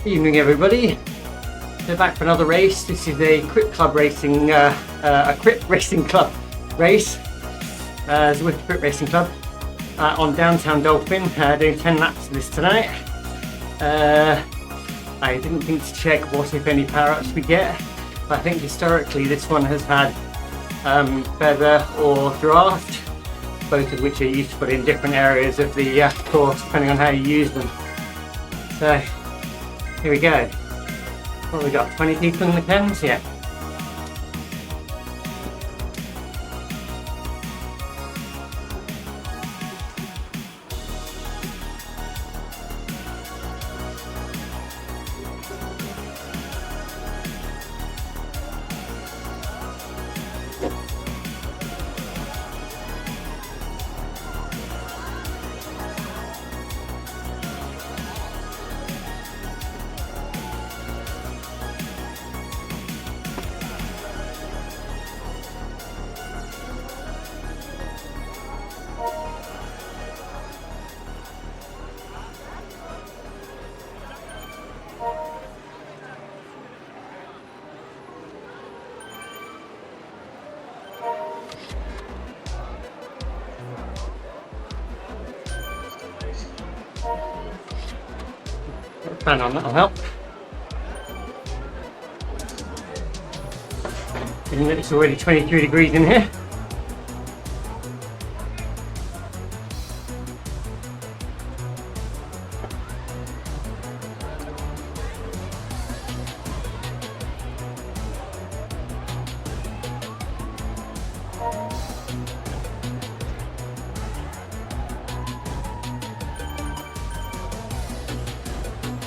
Evening everybody, we're back for another race. This is a Crip Club Racing, a Crip Racing Club race, Zwift Crip Racing Club on downtown Dolphin, doing 10 laps of this tonight. I didn't think to check what if any power ups we get, but I think historically this one has had feather or draft, both of which are useful in different areas of the course depending on how you use them. So here we go. What have we got? 20 people in the pens? Yeah. Fan on, that'll help. Given that it's already 23 degrees in here.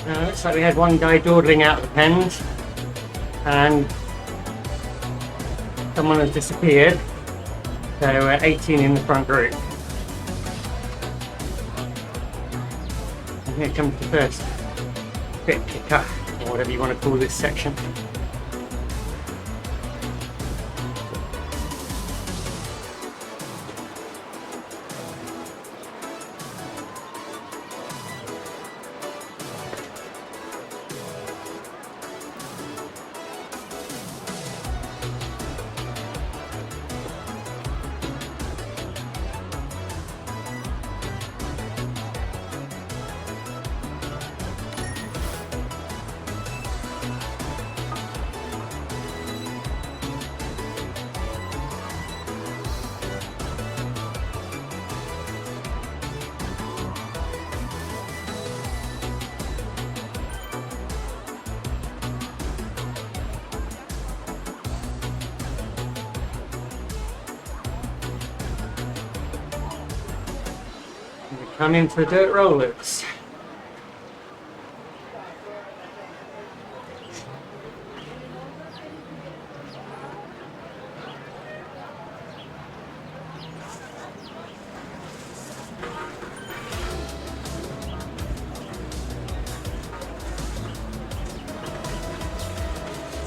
Looks like we had one guy dawdling out of the pens and someone has disappeared, so we're 18 in the front group. And here comes the first bit kicker, or whatever you want to call this section. Come in for the dirt rollers.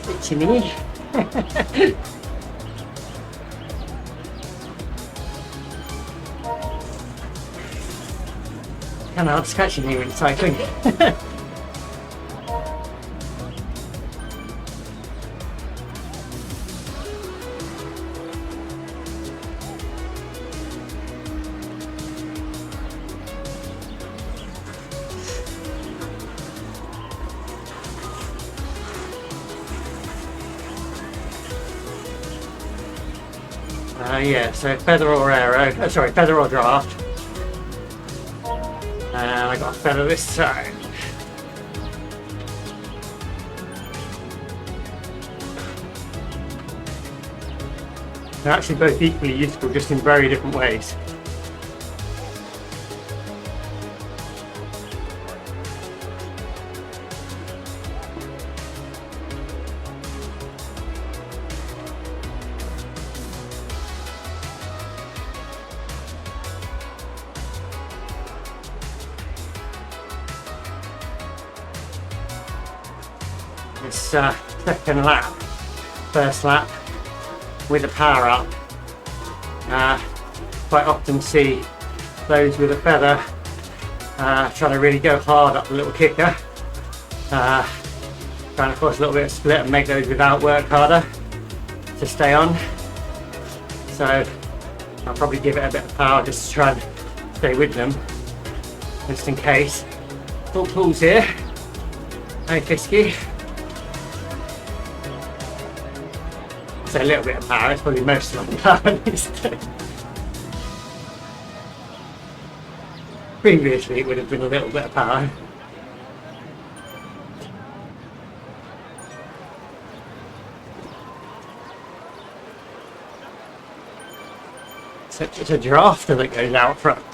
Itchy me. Kind of hard scratching me when cycling. Yeah, so feather or aero, feather or draft. And I got a feather this side. They're actually both equally useful, just in very different ways. This second lap, first lap with a power up, quite often see those with a feather trying to really go hard up the little kicker, Trying to force a little bit of split and make those without work harder to stay on. So I'll probably give it a bit of power just to try and stay with them, just in case. Full pulls here. No fisky. So a little bit of power, it's probably most of the power these days. Previously it would have been a little bit of power. It's a drafter that goes out front.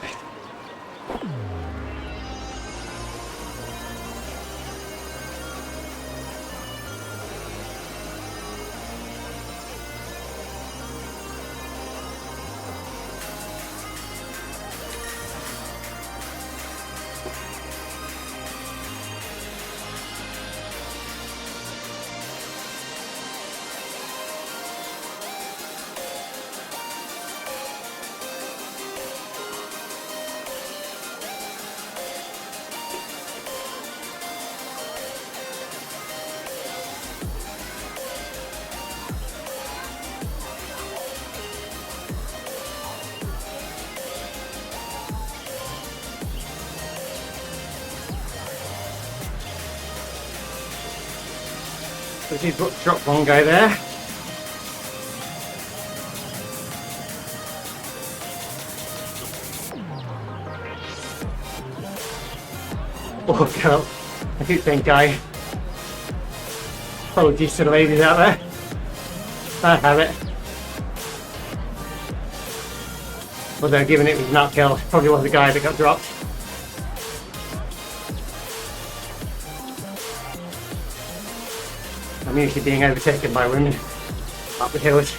So she's drop one go there. Oh girl, I keep saying guy. Apologies to the ladies out there. I have it. Although given it was an uphill, probably was the guy that got dropped. I'm usually being overtaken by women up the hills.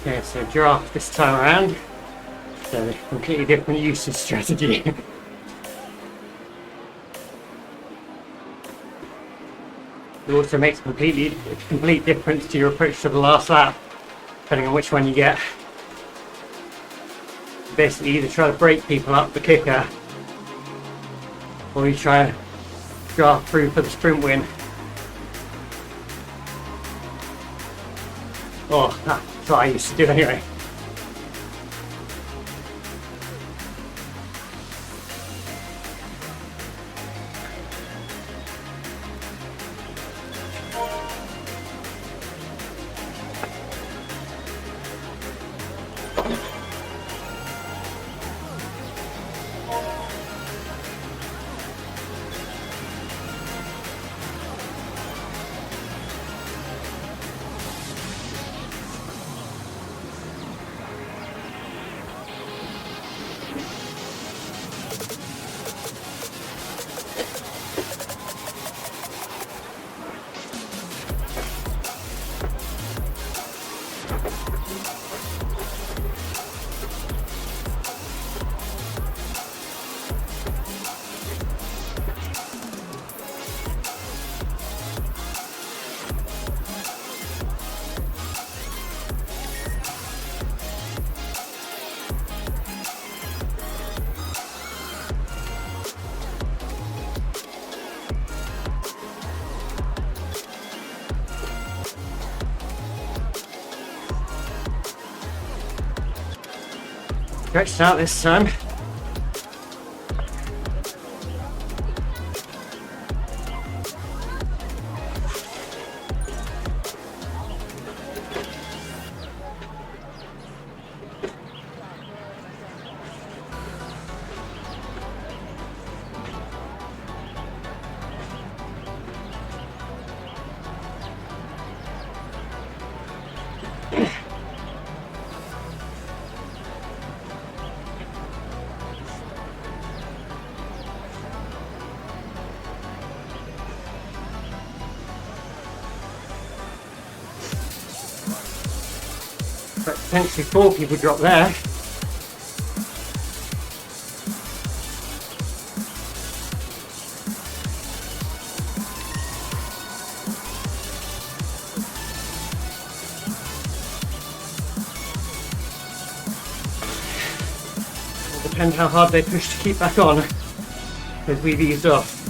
Okay, so draft this time around. So a completely different usage strategy. It also makes a complete difference to your approach to the last lap, depending on which one you get. Basically, either try to break people up the kicker, or you try to draft through for the sprint win. Oh, that's what I used to do anyway. Stretched out this time. but potentially 4 people drop there. It'll depend how hard they push to keep back on, because we've eased off.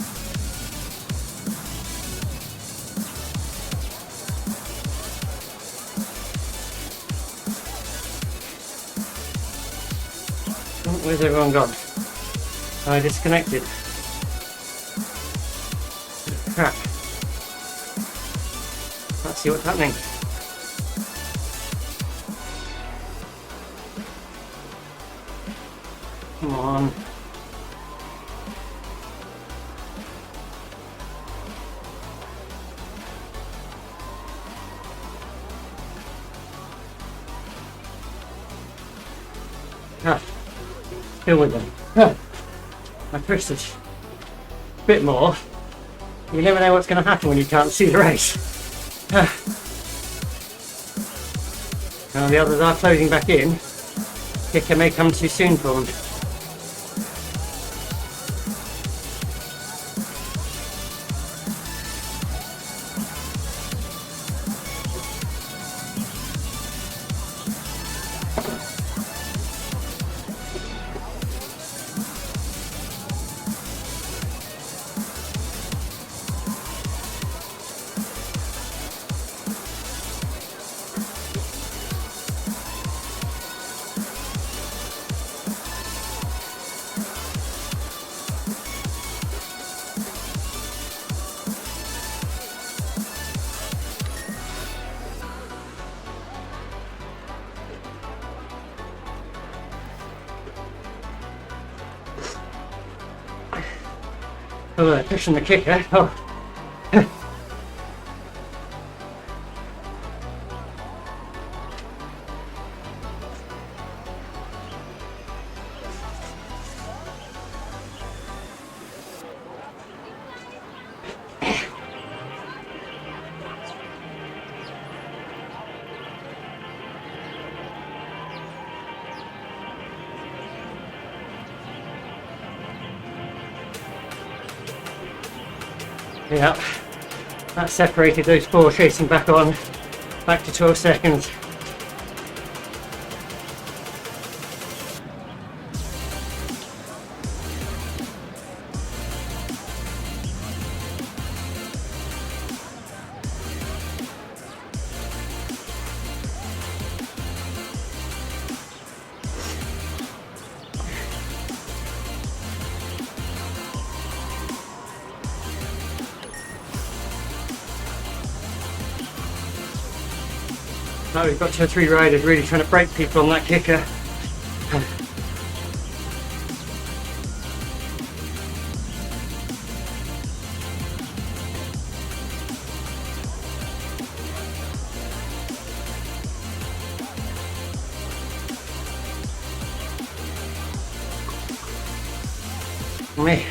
Where's everyone gone? I disconnected. Crap. Let's see what's happening. Come on. Ah. Still with them. I pushed it a bit more. You never know what's going to happen when you can't see the race. Now the others are closing back in. Kicker may come too soon for them. Oh, they're pushing the kicker. Oh. Yeah, that separated those 4 chasing back on, back to 12 seconds. Now we've got 2 or 3 riders really trying to break people on that kicker. Me.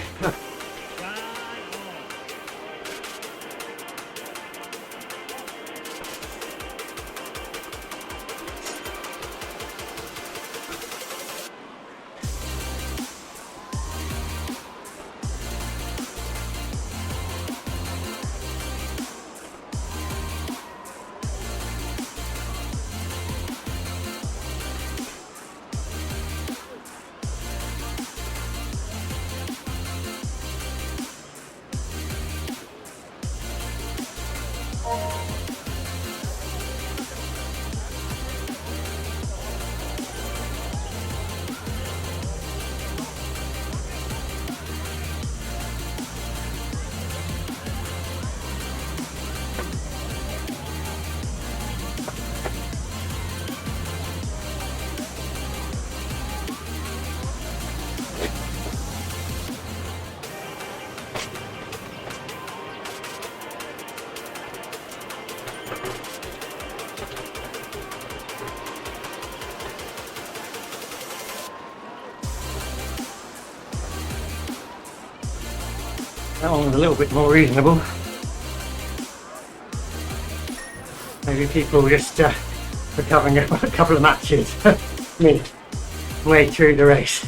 That one was a little bit more reasonable. Maybe people just for covering a couple of matches. Way through the race.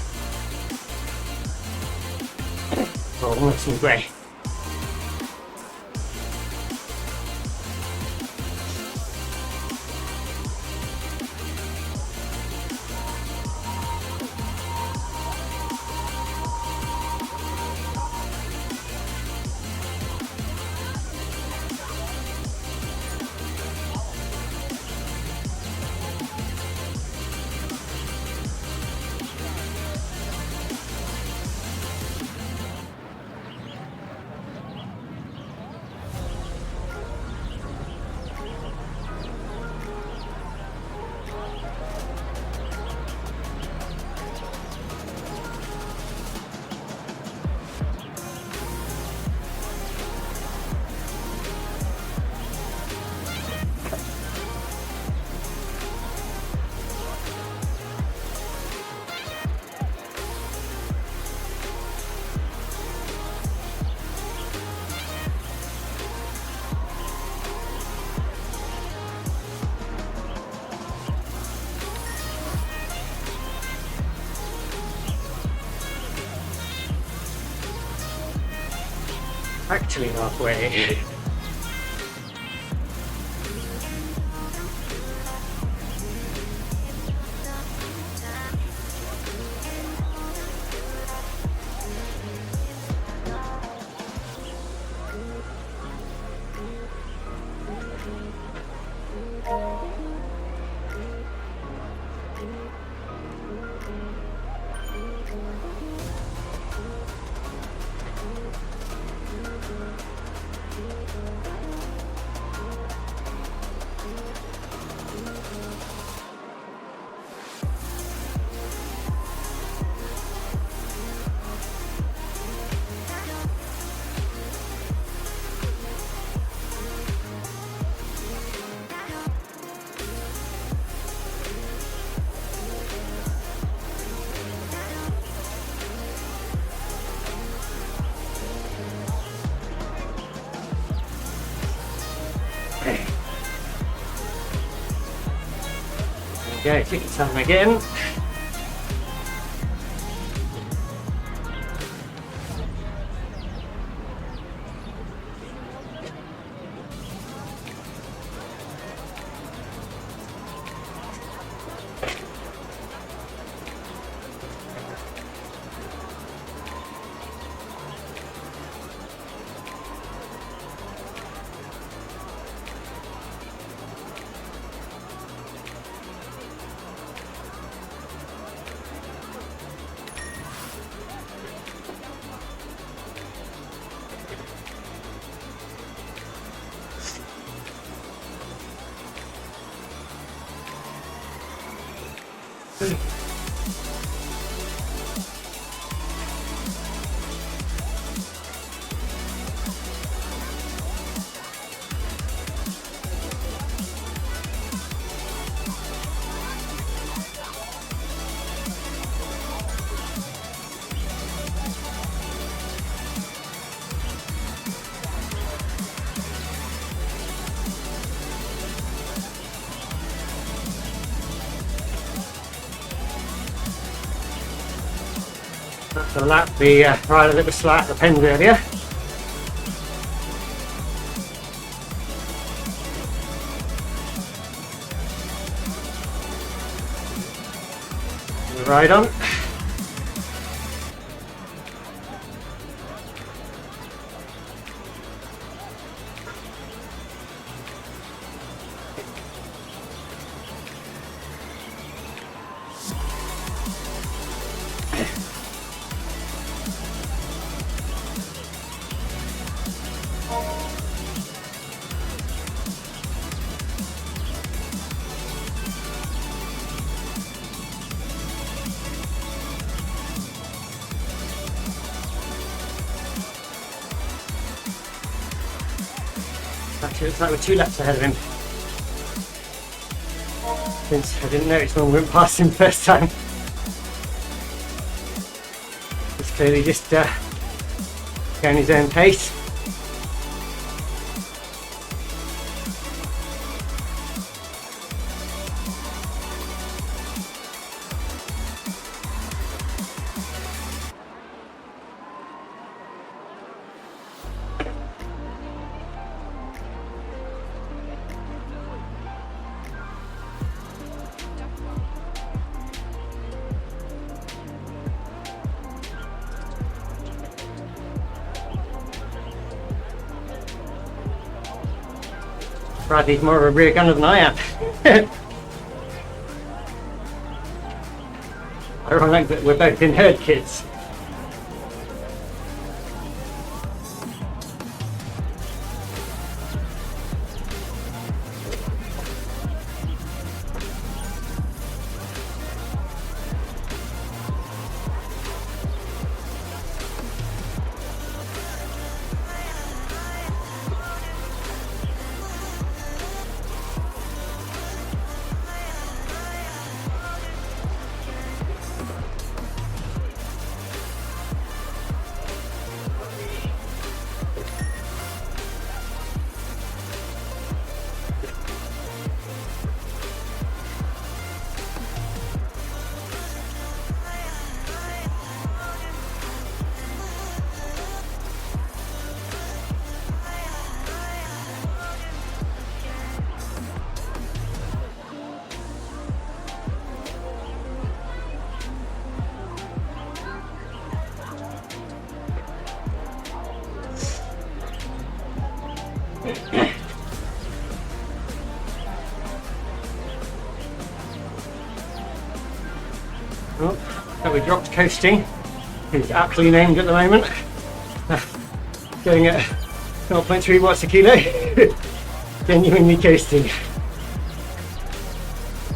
Oh, almost in grey. Actually halfway. There we go, take your time again. That's a lap, the rider that was slow at the pens earlier. Right on. Actually, looks like we're 2 laps ahead of him. Since I didn't notice when we went past him the first time. He's clearly just going his own pace. Bradley's more of a rear gunner than I am. Ironic that we're both in herd kits. Oh, so we dropped Coasting, who's aptly named at the moment, going at 0.3 watts a kilo, genuinely coasting.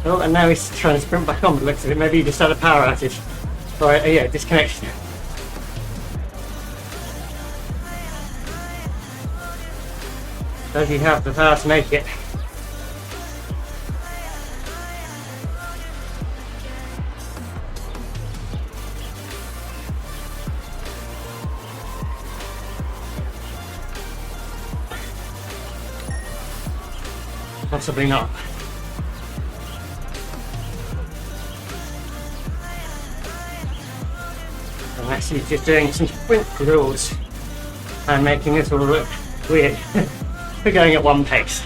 Oh, and now he's trying to sprint back on, but looks at it, maybe he just had a power outage. Right, yeah, disconnection. Does he have the power to make it? Possibly not. Unless he's just doing some sprint drills and making this all look weird. We're going at one pace.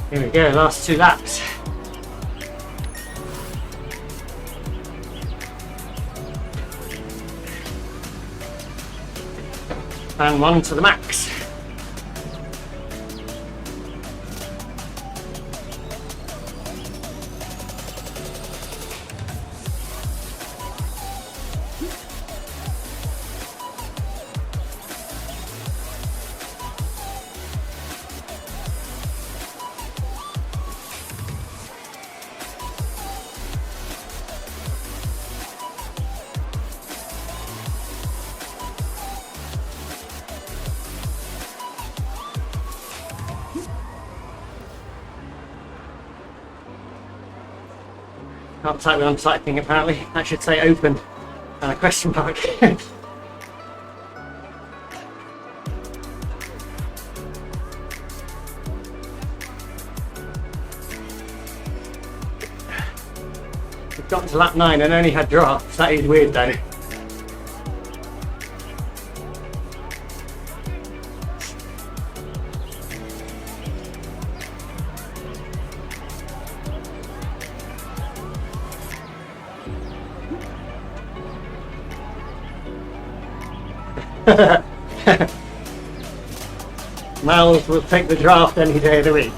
Here we go, last 2 laps. And 1 to the max. Can't type the on-site thing apparently. That should say open and a question mark. We've gotten to lap 9 and only had drafts. That is weird though. Miles will take the draft any day of the week.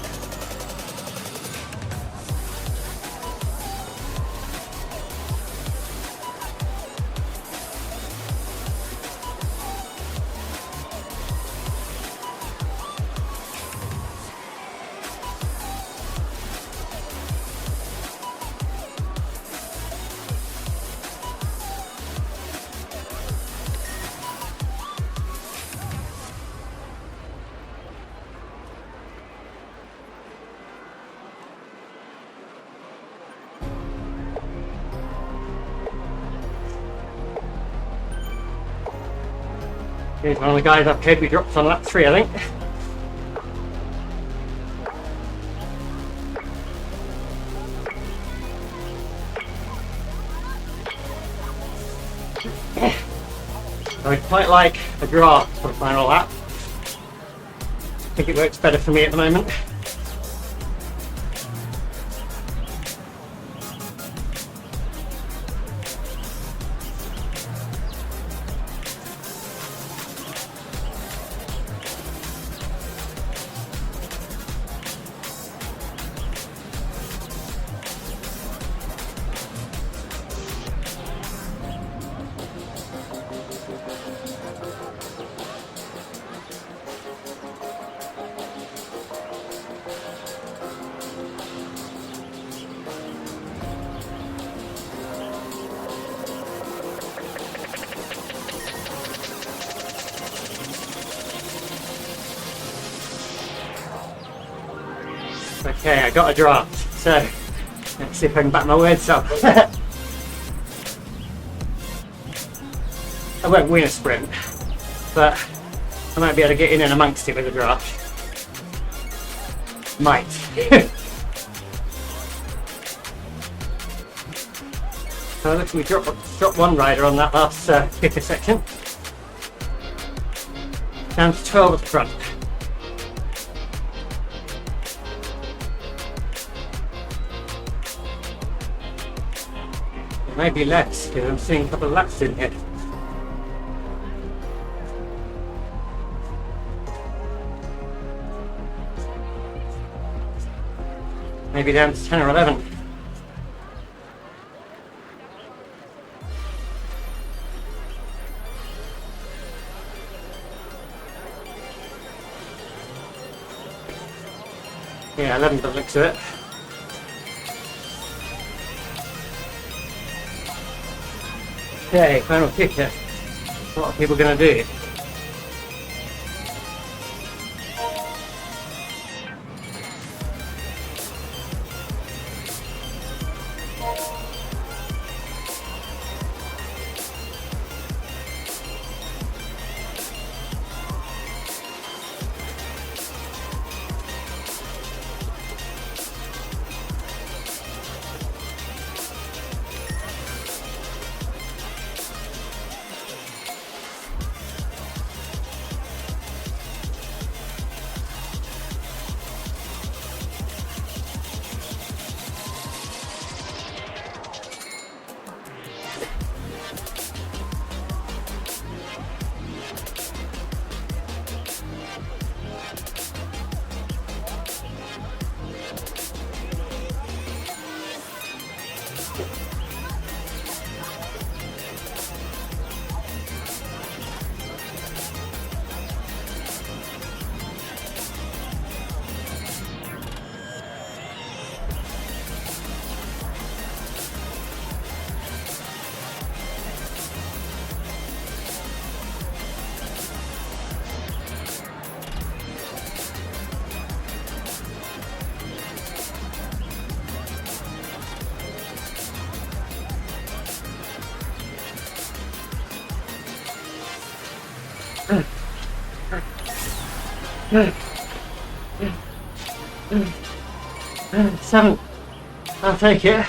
Here's one of the guys up here we dropped on lap 3, I think. I'd quite like a draft for the final lap. I think it works better for me at the moment. Okay, I got a draft, so let's see if I can back my words up. I won't win a sprint, but I might be able to get in and amongst it with a draft. Might. So looks like we dropped one rider on that last kicker section. Down to 12 at the front. Maybe less, because I'm seeing a couple of laps in here. Maybe down to 10 or 11. Yeah, 11 by the looks of it. Okay, final kicker. What are people going to do? 7. I'll take it.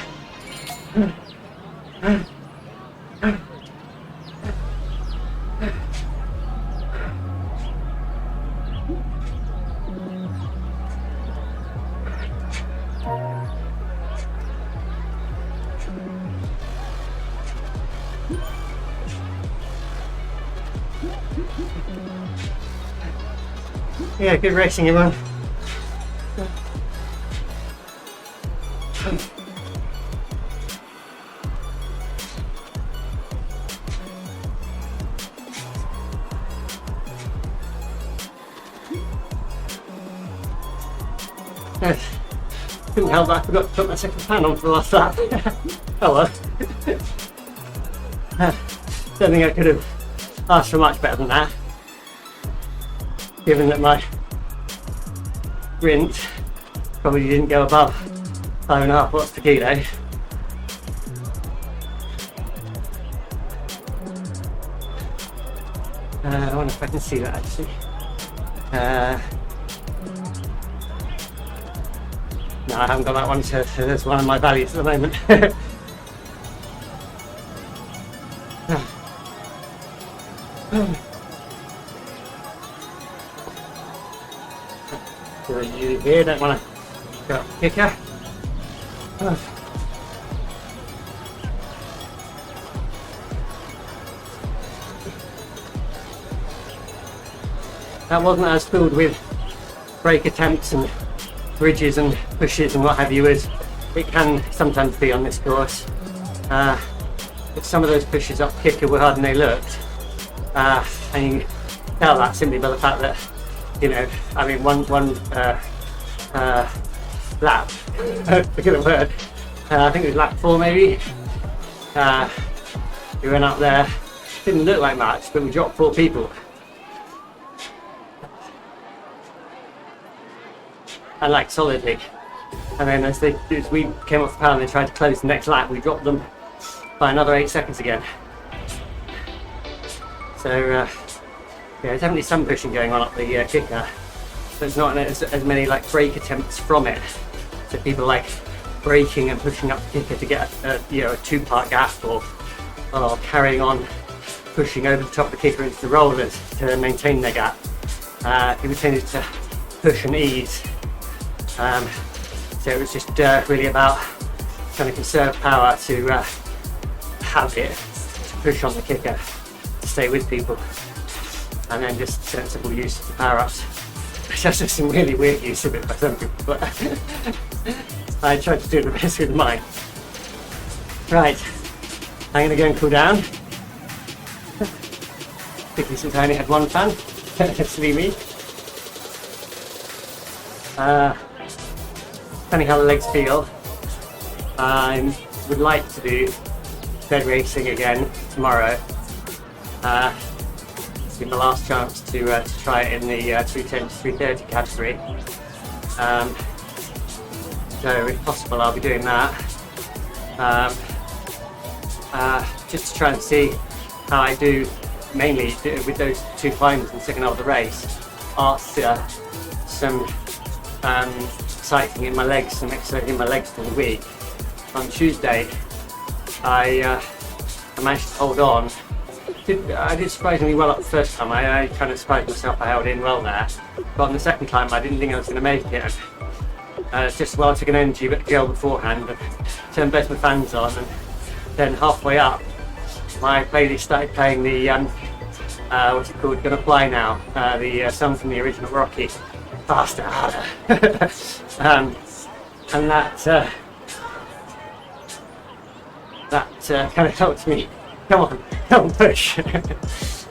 Yeah, good racing, everyone. Couldn't help that I forgot to put my second pan on for the last lap. Oh well. Don't think I could have asked for much better than that, given that my sprint probably didn't go above 5.5 watts per kilo. I wonder if I can see that actually. No, I haven't got that one, so there's one of my values at the moment. So you here don't want to go up the kicker. That wasn't as filled with brake attempts and bridges and pushes and what have you as it can sometimes be on this course. But some of those pushes up kicker were harder than they looked. And you can tell that simply by the fact that, you know, I mean, one lap, forget the word, I think it was lap 4 maybe, we went up there, didn't look like much, but we dropped 4 people. And like solidly. And then as we came off the power and they tried to close the next lap, we dropped them by another 8 seconds again. So yeah, there's definitely some pushing going on up the kicker. There's not as many like brake attempts from it. So people like braking and pushing up the kicker to get a 2-part gap, or carrying on pushing over the top of the kicker into the rollers to maintain their gap. People tended to push and ease. So it was just really about trying to conserve power to have it to push on the kicker to stay with people, and then just sensible use of the power-ups. There's just some really weird use of it by some people, but I tried to do the best with mine. Right, I'm going to go and cool down, particularly since I only had one fan. Silly me. Depending how the legs feel, I would like to do bed racing again tomorrow. It's been my last chance to try it in the 310 to 330 category. So if possible, I'll be doing that. Just to try and see how I do, mainly with those 2 climbs in the second half of the race, after some cycling in my legs, some exercise in my legs for the week. On Tuesday, I managed to hold on. I did surprisingly well up the first time. I kind of surprised myself, I held in well there. But on the second time, I didn't think I was going to make it. Just while I took an energy gel beforehand and turned both my fans on, and then halfway up, my playlist started playing the what's it called? Gonna Fly Now, the song from the original Rocky. Faster, harder. And that kind of helped me. Come on, push.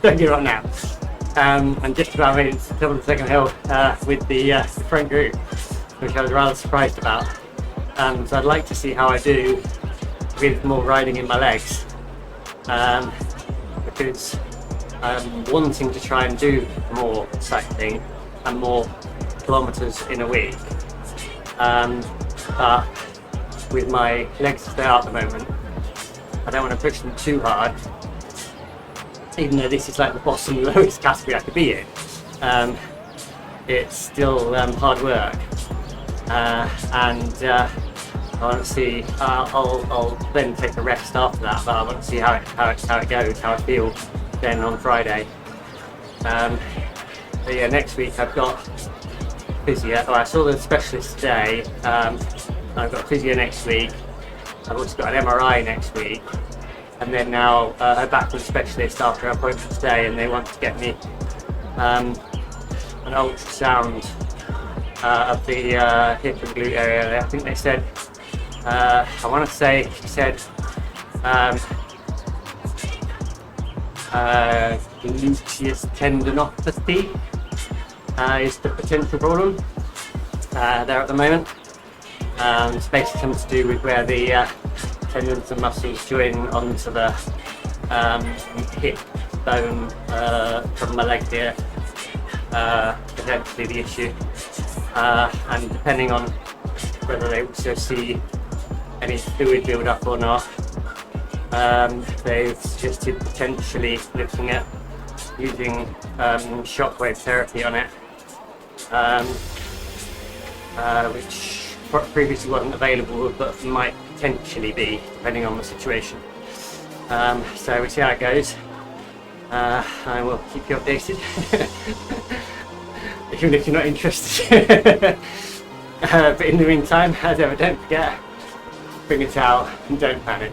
Don't give up now. And just about made it to the top of the second hill with the front group, which I was rather surprised about. So I'd like to see how I do with more riding in my legs, because I'm wanting to try and do more cycling and more kilometres in a week, but with my legs as they are at the moment, I don't want to push them too hard, even though this is like the bottom lowest category I could be in, it's still hard work. And I want to see. I'll then take a rest after that, but I want to see how it goes, how I feel then on Friday. But yeah, next week I've got physio. Oh, I saw the specialist today. I've got physio next week. I've also got an MRI next week, and then now I'm back to the specialist after an appointment today, and they want to get me an ultrasound of the hip and glute area. I think they said, I want to say, she said gluteus tendinopathy is the potential problem there at the moment. It's basically something to do with where the tendons and muscles join onto the hip bone from my leg here, potentially the issue. And depending on whether they also see any fluid build up or not, they've suggested potentially looking at using shockwave therapy on it, which previously wasn't available but might potentially be, depending on the situation. So we'll see how it goes. I will keep you updated, even if you're not interested. But in the meantime, as ever, don't forget, bring it out and don't panic.